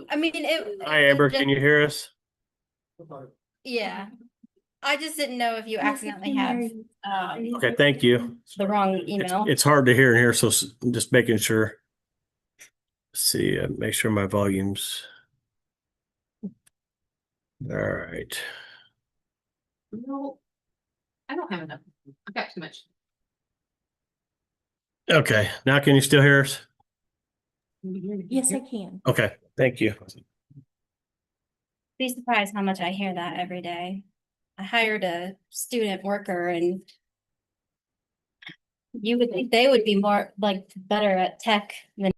I mean, Hi, Amber, can you hear us? yeah. I just didn't know if you accidentally have Okay, thank you. the wrong email. It's hard to hear in here, so I'm just making sure. Let's see, make sure my volume's. All right. No, I don't have enough. I've got too much. Okay, now can you still hear us? Yes, I can. Okay, thank you. Be surprised how much I hear that every day. I hired a student worker and you would think they would be more like better at tech than.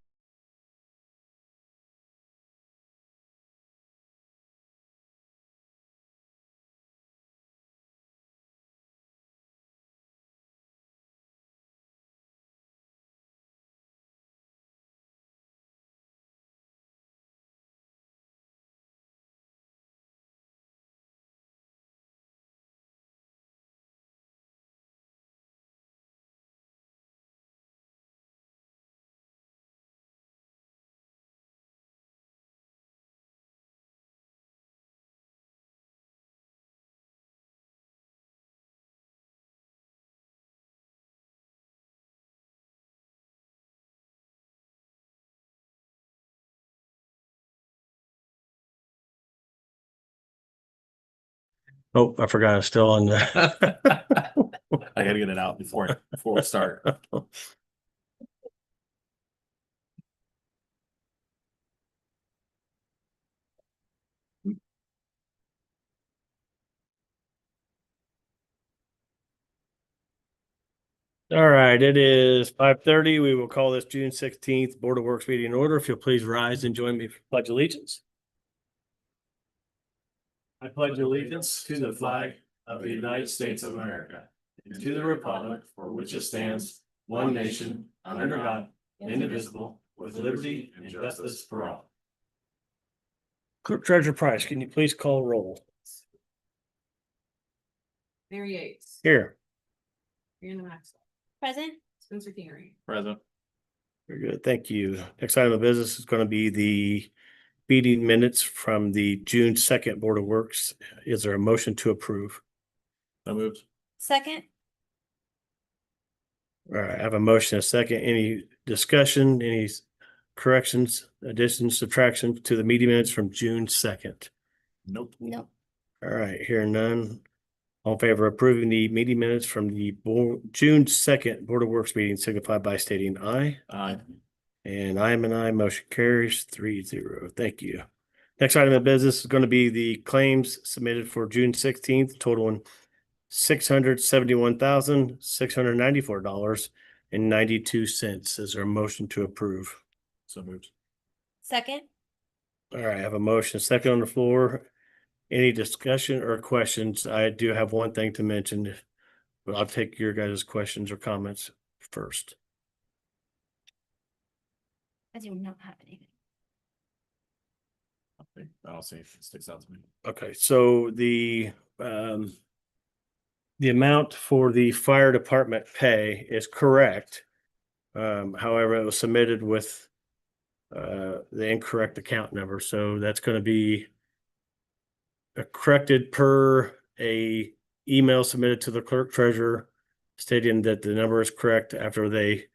Oh, I forgot I'm still on the. I gotta get it out before we start. All right, it is 5:30. We will call this June 16th Board of Works meeting in order. If you'll please rise and join me for pledge allegiance. I pledge allegiance to the flag of the United States of America and to the republic for which it stands, one nation, under God, indivisible, with liberty and justice for all. Clerk Treasurer Price, can you please call roll? Mary Yates. Here. Brianna Maxwell. Present. Spencer Kingery. Present. Very good. Thank you. Next item of business is going to be the meeting minutes from the June 2nd Board of Works. Is there a motion to approve? So moved. Second. All right, I have a motion, a second. Any discussion, any corrections, additions, subtractions to the meeting minutes from June 2nd? Nope. No. All right, hearing none. All in favor of approving the meeting minutes from the June 2nd Board of Works meeting signify by stating aye. Aye. And I am an aye. Motion carries 3-0. Thank you. Next item of business is going to be the claims submitted for June 16th, totaling $671,694.92. Is there a motion to approve? So moved. Second. All right, I have a motion, a second on the floor. Any discussion or questions? I do have one thing to mention, but I'll take your guys' questions or comments first. I do not have anything. Okay. I'll see if it sticks out to me. Okay, so the amount for the fire department pay is correct. However, it was submitted with the incorrect account number, so that's going to be corrected per a email submitted to the clerk treasurer stating that the number is correct after they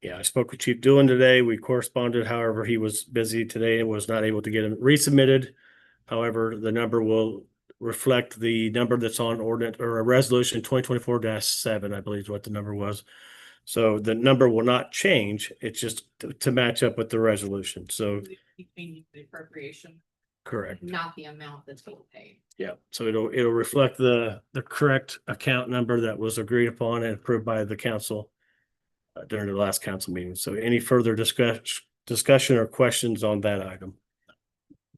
I spoke with Chief Doolan today. We corresponded. However, he was busy today and was not able to get it resubmitted. However, the number will reflect the number that's on ordinance or a resolution 2024-7, I believe is what the number was. So the number will not change. It's just to match up with the resolution. So The appropriation, correct. not the amount that's being paid. Yeah, so it'll reflect the correct account number that was agreed upon and approved by the council during the last council meeting. So any further discussion or questions on that item?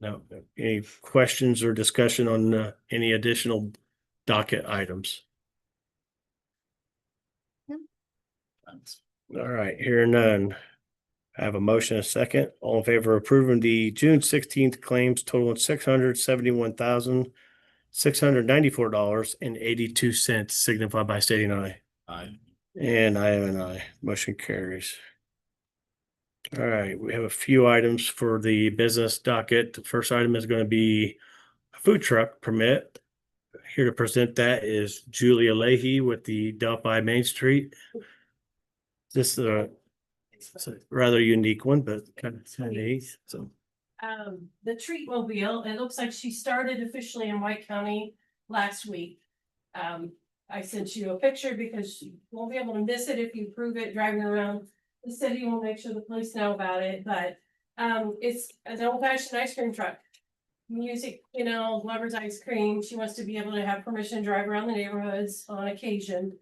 No. Any questions or discussion on any additional docket items? No. All right, hearing none. I have a motion, a second. All in favor of approving the June 16th claims totaling $671,694.82 signify by stating aye. Aye. And I am an aye. Motion carries. All right, we have a few items for the business docket. The first item is going to be a food truck permit. Here to present that is Julia Leahy with the Delphi Main Street. This it's a rather unique one, but kind of neat. So The treat mobile, it looks like she started officially in White County last week. I sent you a picture because you won't be able to miss it if you approve it driving around the city. We'll make sure the police know about it, but it's an old fashioned ice cream truck. Music, Lover's ice cream. She wants to be able to have permission to drive around the neighborhoods on occasion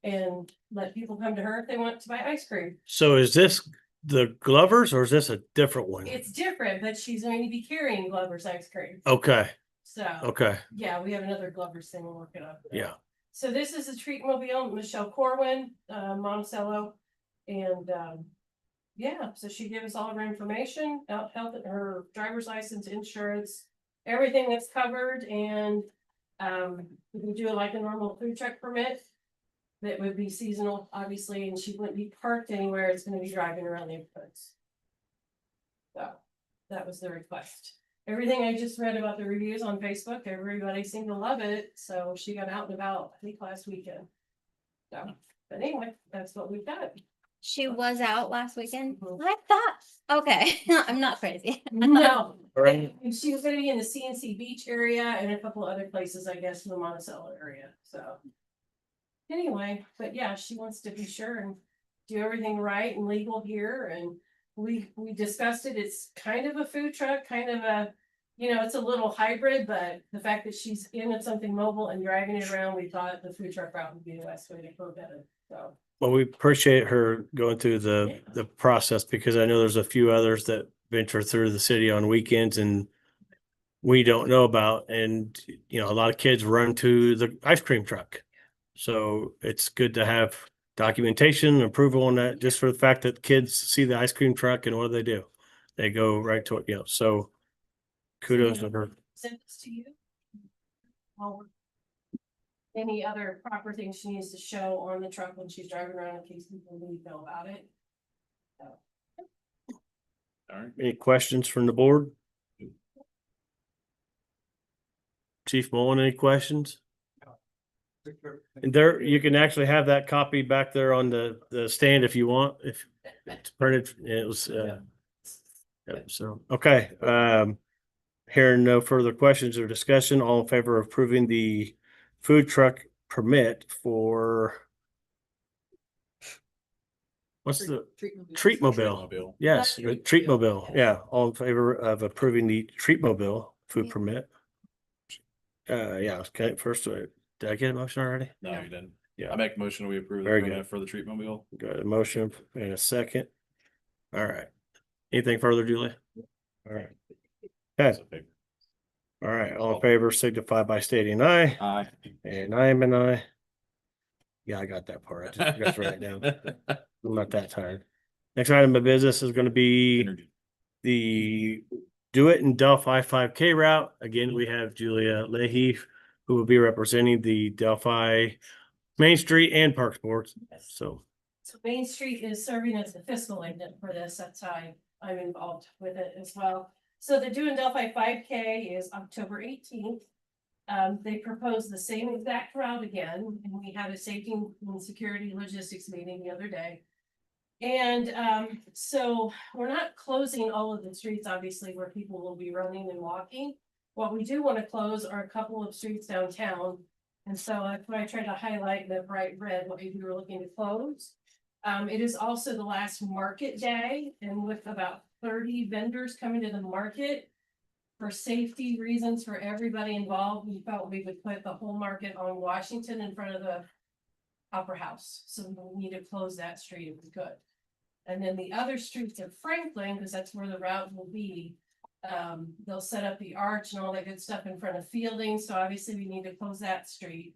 and let people come to her if they want to buy ice cream. so is this the Glovers or is this a different one? It's different, but she's going to be carrying Glover's ice cream. Okay, So, okay, yeah, we have another Glover's thing we're working on. yeah. So this is a treat mobile, Michelle Corwin, Monticello. And, yeah, so she gave us all of her information, health, her driver's license, insurance, everything that's covered. And, we can do it like a normal food truck permit. That would be seasonal, obviously, and she wouldn't be parked anywhere. It's gonna be driving around neighborhoods. So that was the request. Everything I just read about the reviews on Facebook, everybody seemed to love it. So she got out and about, I think last weekend. So, but anyway, that's what we've got. She was out last weekend. Mhm. I thought, okay, I'm not crazy. No, Right. and she was gonna be in the CNC Beach area and a couple other places, I guess, in the Monticello area, so. Anyway, but yeah, she wants to be sure and do everything right and legal here, and we discussed it. It's kind of a food truck, kind of a, it's a little hybrid, but the fact that she's in something mobile and driving it around, we thought the food truck route would be the best way to go about it, so. Well, we appreciate her going through the process because I know there's a few others that venture through the city on weekends and we don't know about. And, a lot of kids run to the ice cream truck. So it's good to have documentation and approval on that, just for the fact that kids see the ice cream truck and what do? They go right to it, so kudos to her. Send this to you. Any other proper things she needs to show on the truck when she's driving around in case people need to know about it. All right. Any questions from the board? Chief Mullen, any questions? And there, you can actually have that copy back there on the stand if you want, if it's printed. It was, so, okay. Hearing no further questions or discussion, all in favor of approving the food truck permit for what's the treat mobile? Mobile. Yes, the treat mobile. Yeah, all in favor of approving the treat mobile food permit. Yeah, okay, first, did I get a motion already? No, you didn't. Yeah. I make a motion, we approve the Very permit good. for the treat mobile. Got a motion and a second. All right. Anything further, Julie? All right. Okay, Okay. all right, all in favor signify by stating aye, Aye. and I am an aye. Yeah, I got that part. I just got to write it down. I'm not that tired. Next item of business is gonna be Energy. the Do It in Delphi 5K route. Again, we have Julia Leahy, who will be representing the Delphi Main Street and Parks Boards. So, So Main Street is serving as the fiscal agent for this. That's how I'm involved with it as well. So the Doing Delphi 5K is October 18th. They proposed the same exact route again, and we had a safety and security logistics meeting the other day. And so we're not closing all of the streets, obviously, where people will be running and walking. What we do want to close are a couple of streets downtown. And so that's why I tried to highlight the bright red, what we were looking to close. It is also the last market day, and with about 30 vendors coming to the market, for safety reasons for everybody involved, we felt we would put the whole market on Washington in front of the Opera House. So we need to close that street if we could. And then the other streets of Franklin, because that's where the route will be, they'll set up the arch and all that good stuff in front of Fielding. So obviously we need to close that street.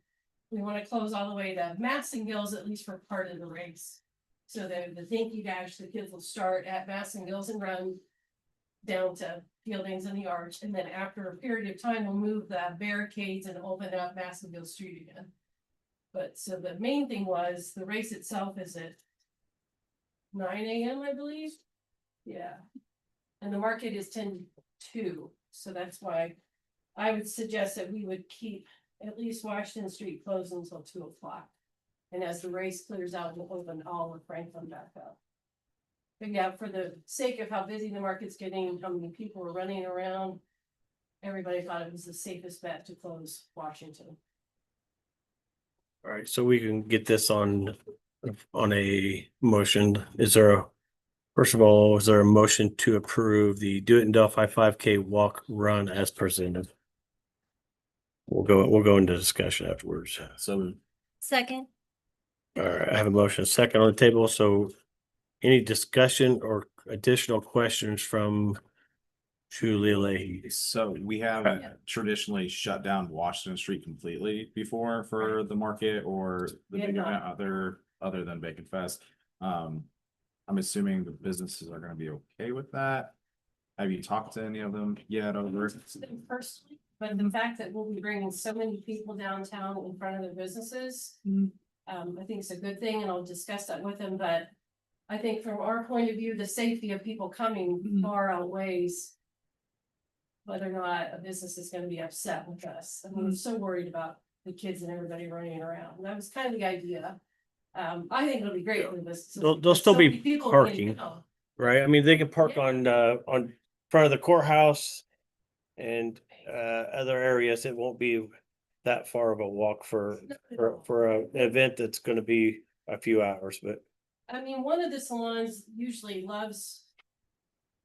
We want to close all the way to Massengills, at least for part of the race. So the Dinky Dash, the kids will start at Massengills and run down to Fieldings and the arch. And then after a period of time, we'll move the barricades and open up Massengill Street again. But so the main thing was the race itself is at 9 a.m. I believe. Yeah. And the market is 10 to 2, so that's why I would suggest that we would keep at least Washington Street closed until 2 o'clock. And as the race clears out, we'll open all of Franklin back up. But yeah, for the sake of how busy the market's getting, and how many people are running around, everybody thought it was the safest bet to close Washington. All right, so we can get this on a motion. First of all, is there a motion to approve the Do It in Delphi 5K walk run as presented? We'll go into discussion afterwards. So Second, All right, I have a motion second on the table, so any discussion or additional questions from Julia Leahy? So we have traditionally shut down Washington Street completely before for the market or the Yeah, big no. event other than Bacon Fest. I'm assuming the businesses are gonna be okay with that. Have you talked to any of them yet over? Them personally, but the fact that we'll be bringing so many people downtown in front of their businesses. I think it's a good thing, and I'll discuss that with them, but I think from our point of view, the safety of people coming far outweighs whether or not a business is gonna be upset with us. I mean, we're so worried about the kids and everybody running around. That was kind of the idea. I think it'll be great for the business. There'll still So be many people parking. can't go. Right, I mean, they can park on front of the courthouse and other areas. It won't be that far of a walk for an event that's gonna be a few hours, but I mean, one of the salons usually loves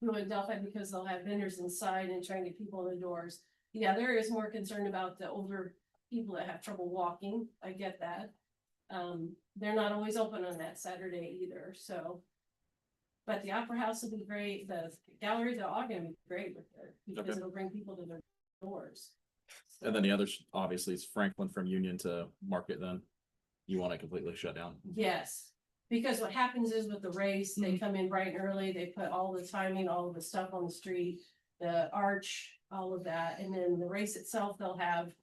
doing Delphi because they'll have vendors inside and trying to get people in the doors. The other is more concerned about the older people that have trouble walking. I get that. They're not always open on that Saturday either, so. But the Opera House will be great. The galleries are all gonna be great with it because Okay. it'll bring people to their doors. And then the other, obviously, is Franklin from Union to Market then. You want it completely shut down? Yes, because what happens is with the race, they come in bright and early, they put all the timing, all of the stuff on the street, the arch, all of that, and then the race itself, they'll have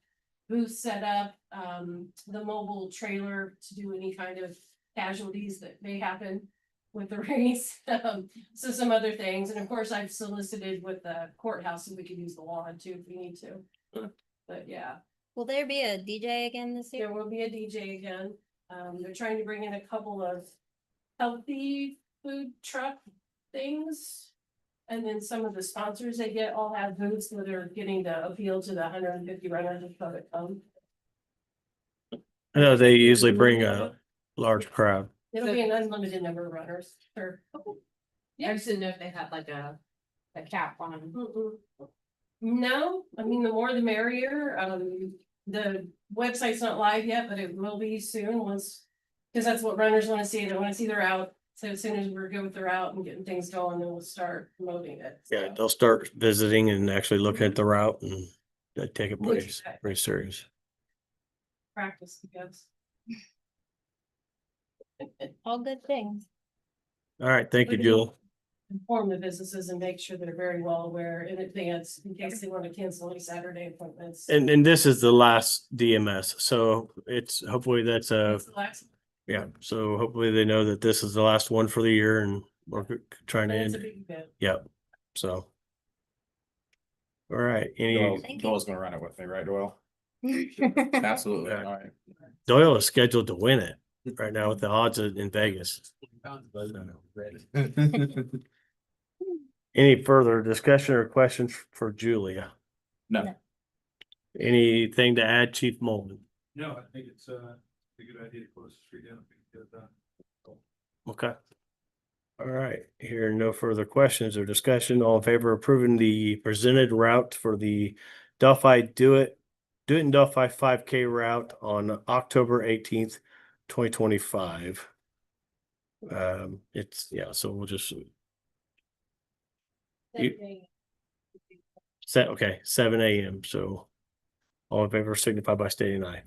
booths set up, the mobile trailer to do any kind of casualties that may happen with the race. So some other things, and of course, I've solicited with the courthouse if we could use the lawn too if we need to. Okay. But yeah. will there be a DJ again this year? There will be a DJ again. They're trying to bring in a couple of healthy food truck things. And then some of the sponsors they get all have booths where they're getting to appeal to the 150 runners of public come. I know they usually bring a large crowd. It'll be an unlimited number of runners, sure. I just didn't know if they had like a cap on them. No, I mean, the more the merrier. The website's not live yet, but it will be soon once. Cause that's what runners wanna see. They wanna see their route. So as soon as we're good with the route and getting things going, then we'll start promoting it. Yeah, they'll start visiting and actually looking at the route and they take it Which- pretty serious. Practice, I guess. All good things. All right, thank you, Jewel. Inform the businesses and make sure they're very well aware in advance in case they want to cancel any Saturday appointments. And this is the last DMS, so it's hopefully that's That's the last- yeah, so hopefully they know that this is the last one for the year and we're trying to It's end a it. big event. Yep, so. All right, Doyle- Thank you. Doyle's gonna run it with me, right, Doyle? Absolutely, Yeah. all right. Doyle is scheduled to win it right now with the odds in Vegas. Any further discussion or questions for Julia? No, Anything to add, Chief Molden? No, I think it's a good idea to close the street down. Get it done. Okay. All right, here, no further questions or discussion. All in favor of approving the presented route for the Delphi Do It in Delphi 5K route on October 18th, 2025. It's, yeah, so we'll just You- set, okay, 7 AM. So all in favor signify by stating aye.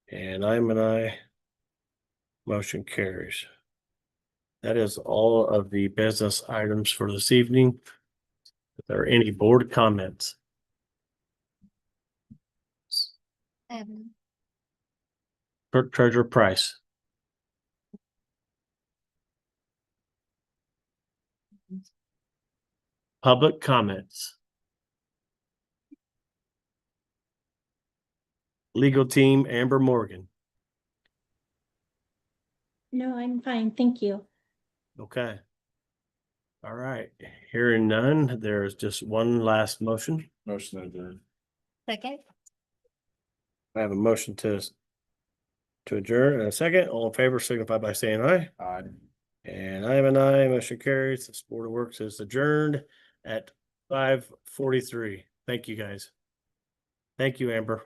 And I'm an aye. Motion carries. That is all of the business items for this evening. If there are any board comments, Clerk Treasurer Price. public comments. Legal team, Amber Morgan. No, I'm fine, thank you. Okay. All right, hearing none, there's just one last motion. Motion adjourned. Second. I have a motion to adjourn and a second. All in favor signify by saying aye. And I am an aye. Motion carries. This Board of Works is adjourned at 5:43. Thank you, guys. Thank you, Amber.